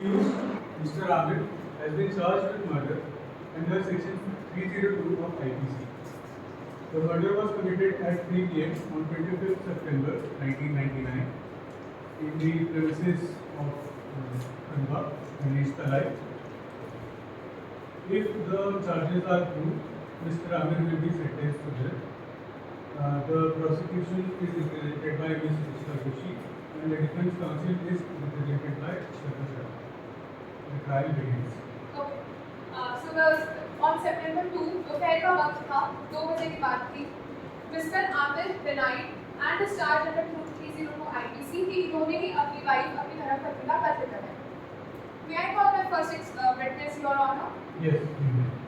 Accused, Mr. Amir, has been charged with murder under Section 302 of IPC. The murder was committed at 3 p.m. on 25th September 1999 in the premises of Kandwa, Ganesh Talai. If the charges are proved, Mr. Amir will be sentenced to death. The prosecution is represented by Ms. Ruchita Joshi and the defense counsel is represented by Shraddha Shah. The trial begins. Okay. On September 2, दोपहर का वक्त था, 2 बजे की बात थी. Mr. Amir denied and discharged under 302 IPC कि इन्होंने ही अपनी वाइफ अपनी धर्मपत्नी का कत्ल करा है. May I call my first witness, Your Honor? Yes.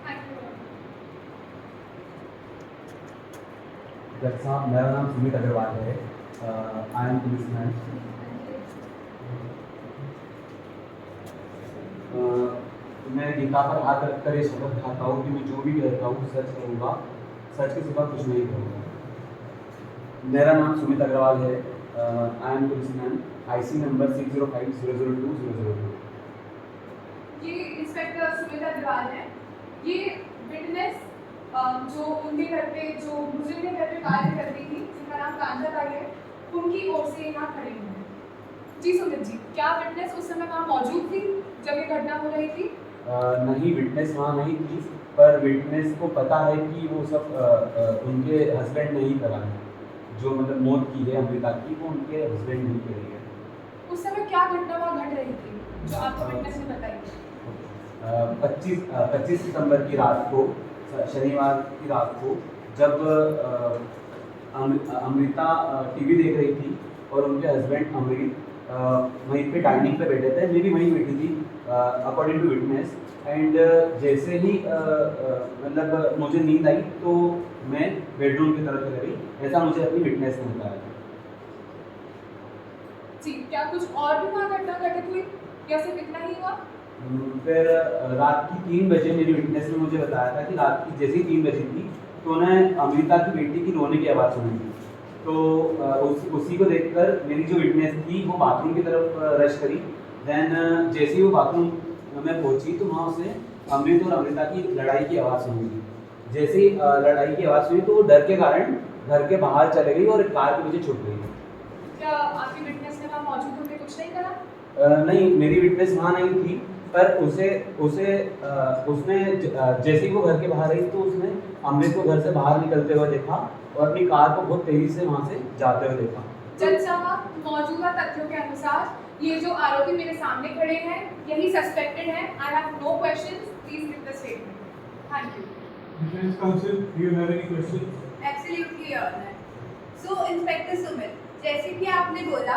Thank you. जज साहब, मेरा नाम सुमित अग्रवाल है. I am policeman. मैं गीता पर हाथ रखकर ये शपथ खाता हूँ कि मैं जो भी कहता हूँ सच करूँगा, सच के सिवा कुछ नहीं करूँगा. मेरा नाम सुमित अग्रवाल है. I am policeman. IC number 6050020002. ये इंस्पेक्टर सुमित अग्रवाल है. ये विटनेस जो उनके घर पे जो मुस्लिम के घर पे कार्य करती थी, जिनका नाम कांजा ताई है, उनकी ओर से यहाँ खड़ी हुई है. जी सुमित जी, क्या विटनेस उस समय वहाँ मौजूद थी जब ये घटना हो रही थी? नहीं, विटनेस वहाँ नहीं थी, पर विटनेस को पता है कि वो सब उनके हस्बैंड ने ही करा है. जो मतलब मौत की है अमृता की, वो उनके हस्बैंड ने ही करी है. उस समय क्या घटना वहाँ घट रही थी जो आपको विटनेस ने बताई? 25 सितंबर की रात को, शनिवार की रात को, जब अमृता टीवी देख रही थी और उनके हस्बैंड अमृत वहीं पे डाइनिंग पे बैठे थे. मैं भी वहीं बैठी थी अकॉर्डिंग टू विटनेस. एंड जैसे ही मतलब मुझे नींद आई तो मैं बेडरूम की तरफ चली गई. ऐसा मुझे अपनी विटनेस ने बताया. जी, क्या कुछ और भी वहाँ घटना घटित हुई या सिर्फ इतना ही हुआ? फिर रात की 3 बजे मेरी विटनेस ने मुझे बताया था कि रात की जैसे ही 3 बजे थी तो उन्हें अमृता की बेटी की रोने की आवाज़ सुनी थी. तो उसी को देखकर मेरी जो विटनेस थी वो बाथरूम की तरफ रश करी. देन जैसे ही वो बाथरूम में पहुंची तो वहाँ उसने अमृत और अमृता की लड़ाई की आवाज़ सुनी थी. जैसे ही लड़ाई की आवाज़ सुनी तो वो डर के कारण घर के बाहर चले गई और कार के पीछे छुप गई. क्या आपकी विटनेस ने वहाँ मौजूद होकर कुछ नहीं करा? नहीं, मेरी विटनेस वहाँ नहीं थी, पर उसने जैसे ही वो घर के बाहर आई तो उसने अमृत को घर से बाहर निकलते हुए देखा और अपनी कार को बहुत तेजी से वहाँ से जाते हुए देखा. जज साहब, मौजूदा तथ्यों के अनुसार ये जो आरोपी मेरे सामने खड़े हैं यही सस्पेक्टेड हैं. I have no questions. Please give the statement. Thank you. Defense counsel, do you have any questions? Absolutely, Your Honor. So, Inspector Sumit, जैसे कि आपने बोला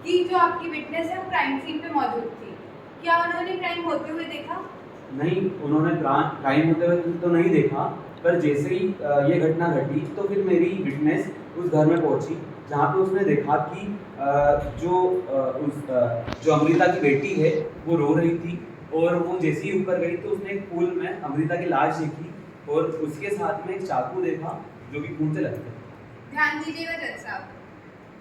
कि जो आपकी विटनेस है वो क्राइम सीन पे मौजूद थी, क्या उन्होंने क्राइम होते हुए देखा? नहीं, उन्होंने क्राइम होते हुए तो नहीं देखा, पर जैसे ही ये घटना घटी तो फिर मेरी विटनेस उस घर में पहुंची जहाँ पे उसने देखा कि जो अमृता की बेटी है वो रो रही थी. और वो जैसे ही ऊपर गई तो उसने एक पूल में अमृता की लाश देखी और उसके साथ में एक चाकू देखा जो कि खून से लगता है. ध्यान दीजिएगा जज साहब,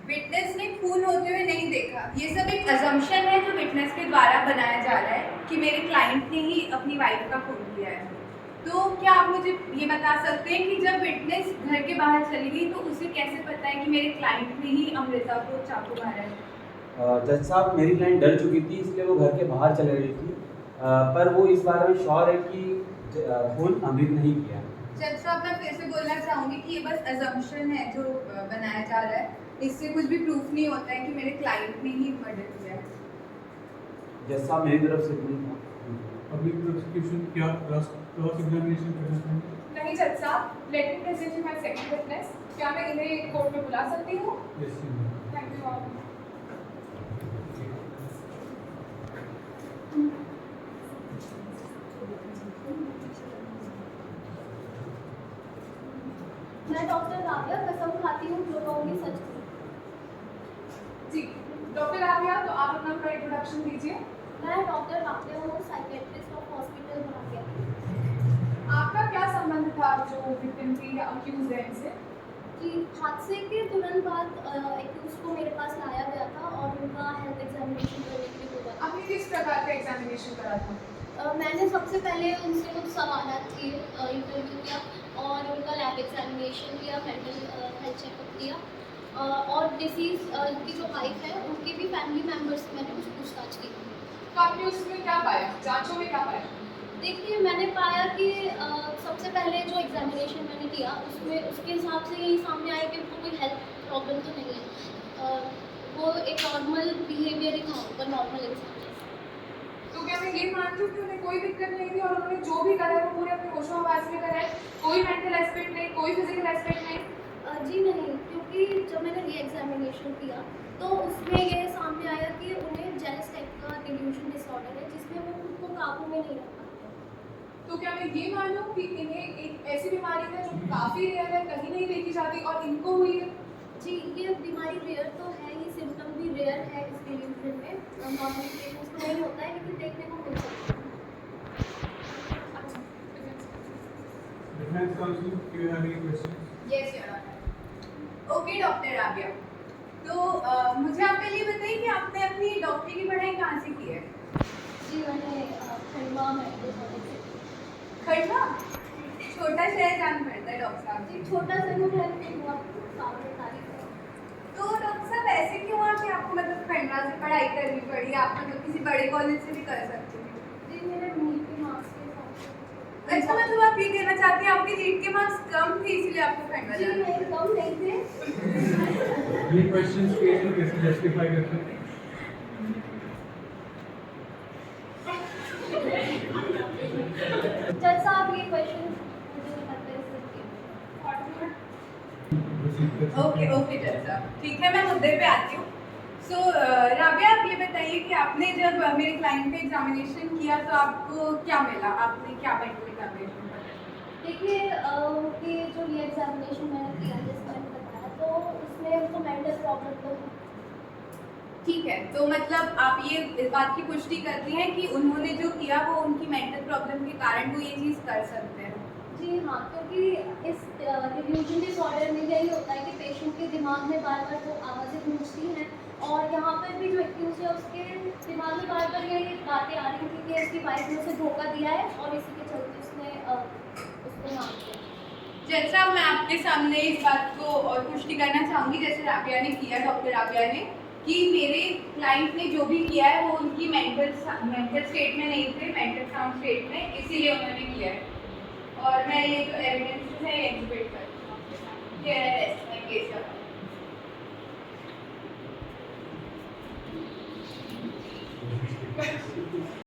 विटनेस ने खून होते हुए नहीं देखा. ये सब एक अजम्पशन है जो विटनेस के द्वारा बनाया जा रहा है कि मेरे क्लाइंट ने ही अपनी वाइफ का खून किया है. तो क्या आप मुझे ये बता सकते हैं कि जब विटनेस घर के बाहर चली गई तो उसे कैसे पता है कि मेरे क्लाइंट ने ही अमृता को चाकू मारा है? जज साहब, मेरी क्लाइंट डर चुकी थी इसलिए वो घर के बाहर चले गई थी, पर वो इस बारे में श्योर है कि खून अमृत नहीं किया. जज साहब, मैं फिर से बोलना चाहूँगी कि ये बस अजम्पशन है जो बनाया जा रहा है. इससे कुछ भी प्रूफ नहीं होता है कि मेरे क्लाइंट ने ही मर्डर किया है. जज साहब, मेरी तरफ से नहीं था. Public prosecution क्या क्रॉस एग्जामिनेशन करना चाहेंगे? नहीं जज साहब, let me present my second witness. क्या मैं इन्हें कोर्ट में बुला सकती हूँ? Yes, you thank you. मैं डॉक्टर राबिया कसम खाती हूँ जो कहूँगी सच करूँगी. जी, डॉक्टर राबिया, तो आप अपना पूरा इंट्रोडक्शन दीजिए. मैं डॉक्टर राबिया हूँ, साइकेट्रिस्ट ऑफ हॉस्पिटल राबिया. आपका क्या संबंध था जो विक्टिम थी या अक्यूज है इनसे? कि हादसे के तुरंत बाद एक्यूज को मेरे पास लाया गया था और उनका हेल्थ एग्जामिनेशन करने के लिए बोला था. आपने किस प्रकार का एग्जामिनेशन करा था? मैंने सबसे पहले उनसे कुछ सवाल किए, इंटरव्यू किया और उनका लैब एग्जामिनेशन किया, मेंटल हेल्थ चेकअप किया, और डिसीज की जो वाइफ है उनकी भी फैमिली मेम्बर्स से मैंने कुछ पूछताछ की। तो आपने उसमें क्या पाया, जांचों में क्या पाया? देखिए, मैंने पाया कि सबसे पहले जो एग्जामिनेशन मैंने किया उसमें उसके हिसाब से यही सामने आया कि उनको कोई हेल्थ प्रॉब्लम तो नहीं है। वो एक नॉर्मल बिहेवियर ही था उनका, नॉर्मल इंसान जैसा। तो क्या मैं ये मानती हूँ कि उन्हें कोई दिक्कत नहीं थी और उन्होंने जो भी करा है वो पूरे अपने होशो-हवास में करा है, कोई मेंटल एस्पेक्ट नहीं, कोई फिजिकल एस्पेक्ट नहीं? जी नहीं, क्योंकि जब मैंने री एग्जामिनेशन किया तो उसमें ये सामने आया कि उन्हें जेलस टाइप का डिल्यूजन डिसऑर्डर है, जिसमें वो खुद को काबू में नहीं रख पाते। तो क्या मैं ये मानूं कि इन्हें एक ऐसी बीमारी है जो काफ़ी रेयर है, कहीं नहीं देखी जाती और इनको हुई है? जी, ये बीमारी रेयर तो है ही, सिम्टम भी रेयर है इस डिल्यूजन में। नॉर्मली पेशेंट्स को नहीं होता है, लेकिन देखने को मिल सकता है। अच्छा, Defense counsel, do you have any questions? Yes your honour. Okay doctor Rabia, तो मुझे आप पहले बताइए कि आपने अपनी डॉक्टरी की पढ़ाई कहाँ से की है? जी, मैंने खंडवा मेडिकल कॉलेज से खंडवा? छोटा शहर जान पड़ता है डॉक्टर साहब जी। जी, छोटा सा वो है, लेकिन बहुत सामने तारीफ है। तो डॉक्टर साहब ऐसे क्यों हुआ कि आपको मतलब खंडवा से पढ़ाई करनी पड़ी? आप मतलब किसी बड़े कॉलेज से भी कर सकते थे। जी, मेरे नीट के मार्क्स के हिसाब से। अच्छा, मतलब आप ये कहना चाहती हैं आपके नीट के मार्क्स कम थे इसलिए आपको खंडवा जी जाना नहीं, कम नहीं थे। ये questions केस को कैसे justify करते हैं? जज साहब, ये क्वेश्चन मुझे नहीं लगता है इसलिए। Proceed कर सकते हैं। ओके ओके जज साहब, ठीक है, मैं मुद्दे पे आती हूँ। सो राबिया, आप ये बताइए कि आपने जब मेरे क्लाइंट पे एग्जामिनेशन किया तो आपको क्या मिला? आपने क्या मेंटल एग्जामिनेशन पढ़ा? देखिए, कि जो ये एग्जामिनेशन मैंने किया जैसे मैंने बताया, तो उसमें उनको मेंटल प्रॉब्लम तो है। ठीक है, तो मतलब आप ये इस बात की पुष्टि करती हैं कि उन्होंने जो किया वो उनकी मेंटल प्रॉब्लम के कारण वो ये चीज़ कर सकते हैं? जी हाँ, क्योंकि इस डिल्यूजन डिसऑर्डर में यही होता है कि पेशेंट के दिमाग में बार बार वो आवाज़ें गूंजती हैं, और यहाँ पर भी जो एक्यूज है उसके दिमाग में बार बार यही बातें आ रही थी कि उसकी वाइफ ने उसे धोखा दिया है और इसी के चलते उसने उसको मार दिया। जज साहब, मैं आपके सामने इस बात को और पुष्टि करना चाहूँगी जैसे राबिया ने किया, डॉक्टर राबिया ने, कि मेरे क्लाइंट ने जो भी किया है वो उनकी मेंटल स्टेट में नहीं थे, मेंटल साउंड स्टेट में, इसीलिए उन्होंने किया है। और मैं ये जो एविडेंसेस है एग्जिबिट करती हूँ आपके सामने। ये है रेस्ट में केस का। Thank you.